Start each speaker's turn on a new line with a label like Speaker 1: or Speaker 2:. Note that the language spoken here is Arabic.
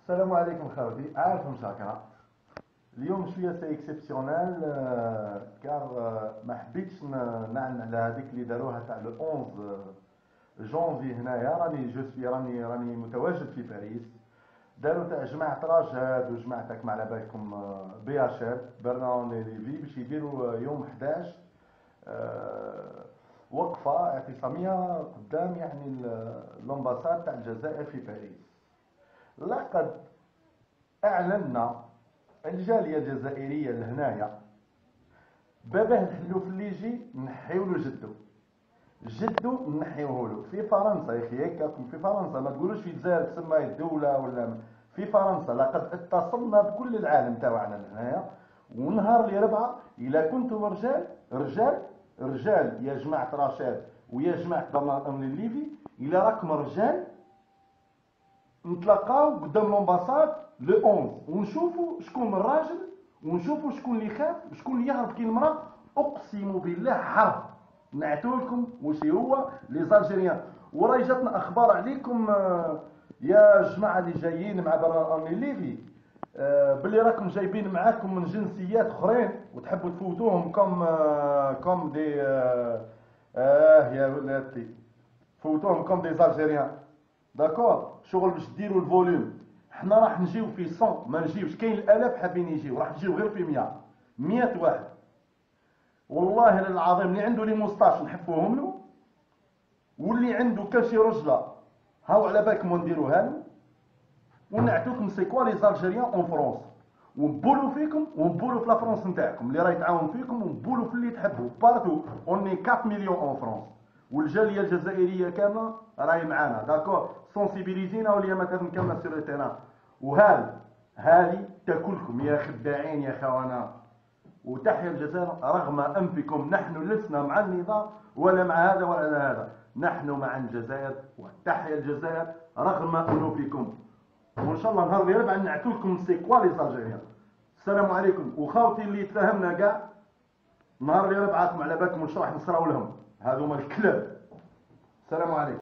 Speaker 1: السلام عليكم خاوتي، عارف مشاكرة. اليوم شوية سي اكسبسيونيل، كار ما حبيتش نعلن على هذيك اللي داروها تاع لو 11 جونفي. هنايا راني متواجد في باريس. داروا تاع جماعة راجاد وجماعة تاعكم على بالكم بي اش ال برنارد ليفي باش يديروا يوم 11 وقفة اعتصامية قدام يعني الامباساد تاع الجزائر في باريس. لقد اعلنا الجاليه الجزائريه لهنايا باباه الحلوف اللي يجي نحيو له جدو نحيوه له في فرنسا. يا اخي هكاكم في فرنسا، ما تقولوش في الجزائر تسمى الدوله ولا في فرنسا. لقد اتصلنا بكل العالم تاعنا لهنايا، ونهار اللي ربعه الا كنتم رجال يا جماعه رشاد ويا جماعه برنامج الليفي، الا راكم رجال نتلاقاو قدام لومباساد لو 11 ونشوفوا شكون الراجل ونشوفوا شكون اللي يخاف وشكون اللي يهرب كي المراه. اقسم بالله حرب نعتولكم وش هو لي زالجيريان. وراي جاتنا اخبار عليكم يا جماعه اللي جايين مع برنامج ليفي، باللي راكم جايبين معاكم من جنسيات اخرين وتحبوا تفوتوهم كوم دي يا ولاتي، فوتوهم كوم دي زالجيريان. داكور شغل باش ديروا الفوليوم. حنا راح نجيو في 100، ما نجيوش. كاين الالاف حابين يجيو، راح نجيو غير في 100 واحد. والله العظيم اللي عنده لي موسطاش نحفوهم له، واللي عنده كاشي رجله هاو على بالكم ونديروها له، ونعطوكم سي كوا لي زالجيريان اون فرونس، ونبولو فيكم ونبولو في لا فرونس نتاعكم اللي راهي تعاون فيكم، ونبولو في اللي تحبوا بارتو. اوني 4 مليون اون فرونس، والجاليه الجزائريه كامله راهي معانا. داكور سونسيبيليزينا واليامات هذم كامله سير التيران. هذه تاكلكم يا خداعين يا خوانا. وتحيا الجزائر رغم انفكم. نحن لسنا مع النظام ولا مع هذا ولا هذا، نحن مع الجزائر. وتحيا الجزائر رغم انوفكم. وان شاء الله نهار اللي ربع نعتولكم سي كوا لي زالجيريان. السلام عليكم. وخاوتي اللي تفاهمنا كاع نهار اللي ربعاكم على بالكم ان شاء الله راح نصراو لهم هذوما الكلاب. السلام عليكم.